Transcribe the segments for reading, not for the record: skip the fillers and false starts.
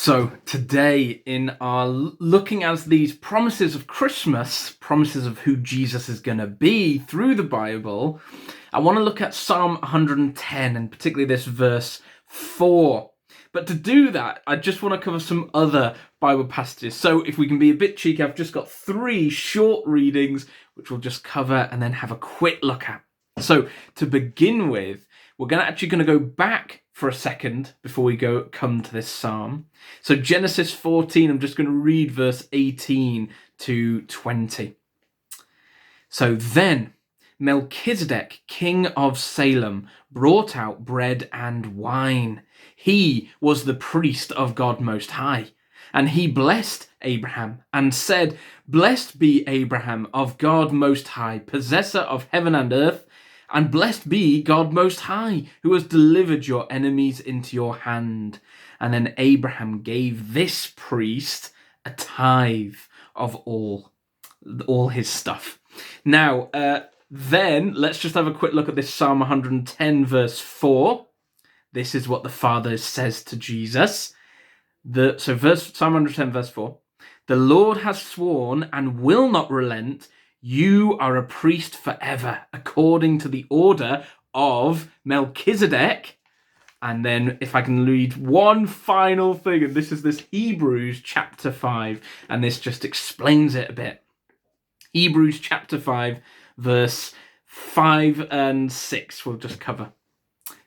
So today in our looking at these promises of Christmas, promises of who Jesus is going to be through the Bible, I want to look at Psalm 110 and particularly this verse 4. But to do that, I just want to cover some other Bible passages. So if we can be a bit cheeky, I've just got 3 short readings, which we'll just cover and then have a quick look at. So to begin with, we're actually going to go back for a second before we come to this psalm. So Genesis 14, I'm just going to read verse 18 to 20. So then Melchizedek, king of Salem, brought out bread and wine. He was the priest of God Most High. And he blessed Abraham and said, "Blessed be Abraham of God Most High, possessor of heaven and earth, and blessed be God Most High, who has delivered your enemies into your hand." And then Abraham gave this priest a tithe of all his stuff. Now, then let's just have a quick look at this Psalm 110 verse 4. This is what the Father says to Jesus. Psalm 110 verse 4. "The Lord has sworn and will not relent. You are a priest forever, according to the order of Melchizedek." And then if I can read one final thing, and this is this Hebrews chapter 5, and this just explains it a bit. Hebrews chapter 5, verse 5 and 6 we'll just cover.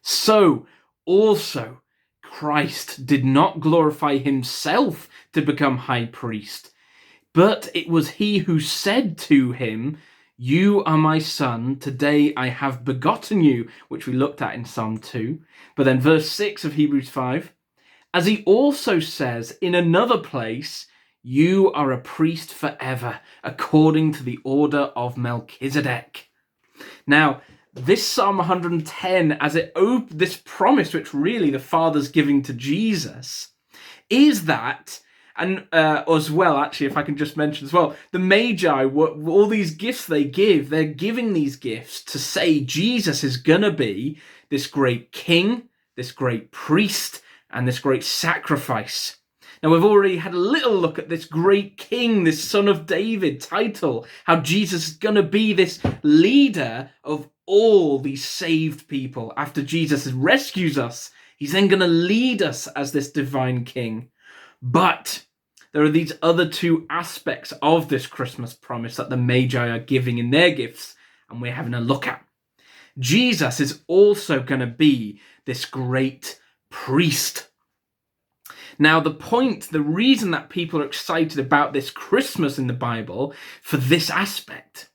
"So also Christ did not glorify himself to become high priest, but it was he who said to him, 'You are my son, today I have begotten you,'" which we looked at in Psalm 2. But then verse 6 of Hebrews 5, "As he also says in another place, 'You are a priest forever, according to the order of Melchizedek.'" Now, this Psalm 110, as this promise which really the Father's giving to Jesus, is that, and as well, actually, if I can just mention as well, the Magi, all these gifts they're giving these gifts to say Jesus is going to be this great king, this great priest, and this great sacrifice. Now, we've already had a little look at this great king, this son of David title, how Jesus is going to be this leader of all these saved people. After Jesus rescues us, he's then going to lead us as this divine king. But there are these other 2 aspects of this Christmas promise that the Magi are giving in their gifts, and we're having a look at. Jesus is also going to be this great priest. Now, the reason that people are excited about this Christmas in the Bible for this aspect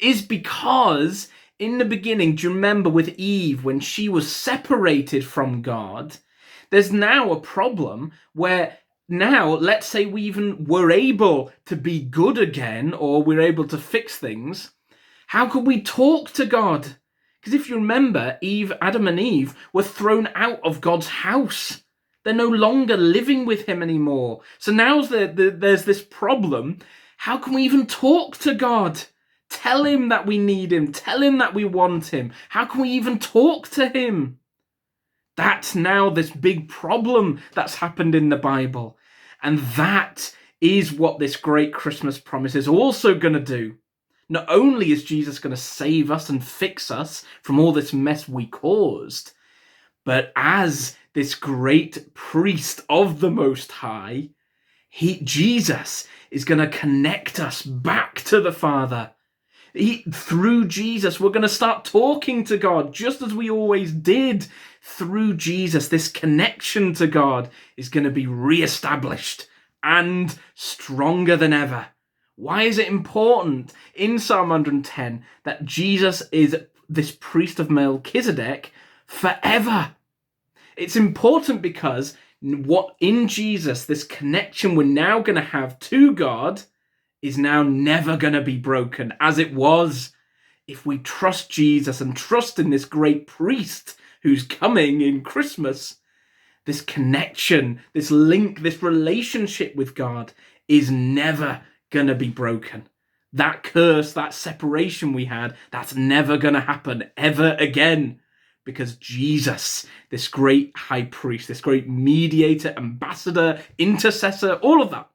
is because in the beginning, do you remember with Eve, when she was separated from God, there's now a problem where now, let's say we even were able to be good again, or we're able to fix things, how could we talk to God? Because if you remember, Adam and Eve were thrown out of God's house. They're no longer living with him anymore. So now there's this problem. How can we even talk to God? Tell him that we need him. Tell him that we want him. How can we even talk to him? That's now this big problem that's happened in the Bible. And that is what this great Christmas promise is also going to do. Not only is Jesus going to save us and fix us from all this mess we caused, but as this great priest of the Most High, Jesus is going to connect us back to the Father. Through Jesus, we're going to start talking to God just as we always did. Through Jesus, this connection to God is going to be reestablished and stronger than ever. Why is it important in Psalm 110 that Jesus is this priest of Melchizedek forever? It's important because in Jesus, this connection we're now going to have to God is now never going to be broken as it was. If we trust Jesus and trust in this great priest who's coming in Christmas, this connection, this link, this relationship with God is never going to be broken. That curse, that separation we had, that's never going to happen ever again. Because Jesus, this great high priest, this great mediator, ambassador, intercessor, all of that,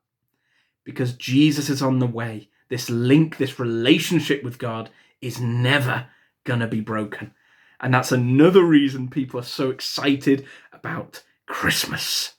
because Jesus is on the way, this link, this relationship with God is never going to be broken. And that's another reason people are so excited about Christmas.